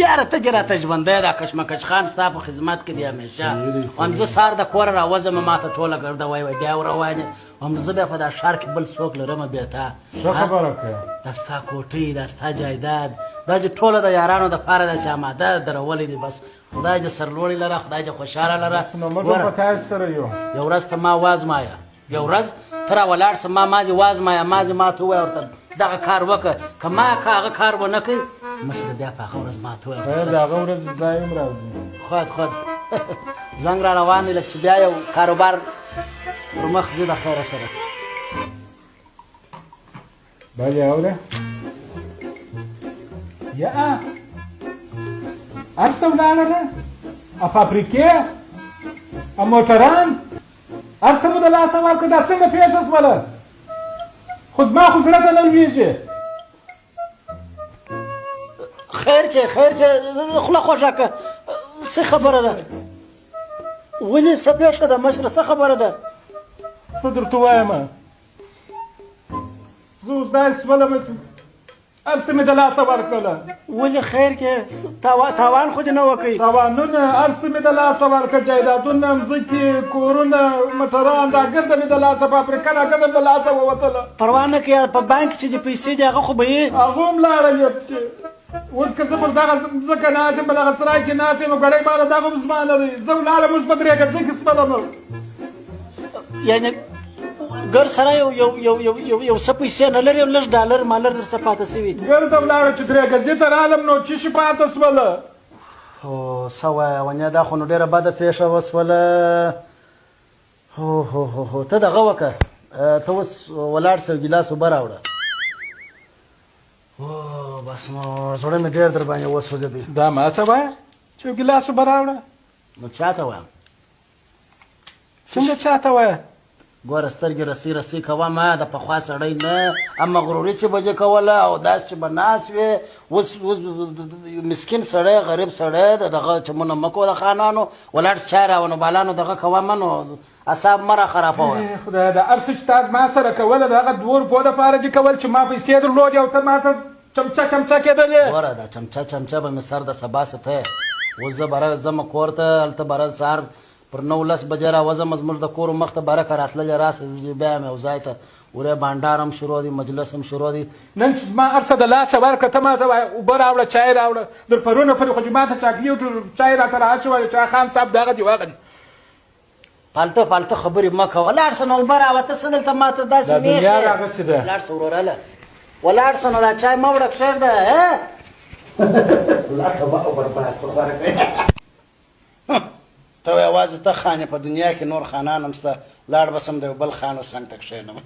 یاره ته چې راته ژوندی دا کشمکش خان ستا په خدمت کې دی همیشه هم زه سهار د کوره راوځم ما ته ټوله ګرده وایي بیا وروان یې هم زه بیا په دا ښار کې بل څوک لرمه بیا تا ښه خبره کوې دا ستا کوټۍ دا ستا جایداد دا چې ټوله د یارانو دپاره داسې اماده درولې دي بس خدای دې سرلوړي لره خدای دې خوشحاله لره نو موږ په تاسو سره یو یو ورځ ته ما وازمایه یو ورځ ته را ولاړ سه ما ځې وازمایه ما ځې ما ته ووایه ورته دغه کار وکړه که ما که هغه کار ونه کوي مشره بیا په هغه ورځ ما ته ووایه خیر د هغه ورځ دا هم راځي خود زنګ را روان دی لکه چې بیا یو کاروبار پر مخ ځي د خیره سره بلې اوره یا هر څه ولاړله فابریکې موټران هر څه مو د لاسه ورکړه دا څنګه پېښه شوله خو زما خو زړه ته نه لوېږي خیر کې خوله خوږه که څه خبره ده ولې څه پېښه ده مشره څه خبره ده څه درته ووایم زه اوس داسې شولم هر څه مې د لاسه ورکړله ولې خیر کې تاوان خو دې نه وکړي تاوانونه هر څه مې د لاسه ورکړه جایدادونه مځکې کورونه موټران دا ګرده مې د لاسه فابریکه را ګرده مې د لاسه ووتله پروا نه کوي په بانک چې دې پیسې دي هغه خو به یې هغه هم لاړه اوس که زه پر دغه ځمکه ناست یم په دغه سرای کې ناست یم نو ګړی ماله دغه هم زما نه دی زه ولاړم اوس په درې ګزۍ کې شپلم یعنې ګر سره یو څه پیسې نه لري لږ ډالر مالر در څه پاته شوي ګرده ولاړه چې درې ګزۍ ته رالم نو څه شي پاته شوله هو څه وایه ونیا دا خو نو ډېره بده پېښه وسوله هو ته دغه وکړه ته اوس ولاړ سه ګیلاس اوبه راوړه بس نو زړه مې ډېر در باندې وسوځېدی دا ماته وایه چې یو ګیلاس اوبه راوړه نو چا ته وایم څنګه چاته وایه ګوره سترګې رسي کوه ما د پخوا سړی نه اما غروري چې به دې کوله او داسې چې به ناست وې اوس مسکین سړی غریب سړی د دغه چمونه مه کوه د خانانو ولاړ چای راونه بالانو دغه کوه مه نو اعصاب مه را خرابوه خدای دا هر څه چې تا ما سره کوله د هغه 2 روپو دپاره چې کول چې ما پیسې درلودې او ته ما ته چمچه کېدلې ګوره دا چمچه به مې سر د سبا ته اوس زه بره ځم کور ته هلته بره سهار پر 9-10 بجې راوځم زموږ د کور مخ ته بره که راتللې راسه زه بیا یم یو ځای ته وری بانډار هم شروع دی مجلس هم شروع دی نن چې ما هر څه د لاسه ورکړه ته ما ته وایه اوبه راوړه چای راوړه در پرونه پورې خو چې ما ته چاکلیټ چای راته رااچوه چا خان صاحب دغه دي واغه دي پالته خبرې مه کوه ولاړ سه نو اوبه راوه ته څه دلته ما ته داسې دا دنیا دغسې ده ولاړ سه وروره ولاړ سه نو دا چای مه وړه کښېږده لا ته مه برباد څه غوره کوې ته یوازې ته خان په دنیا کې نور خانان هم شته لاړ به سم د یو بل خان څنګ ته کښېنم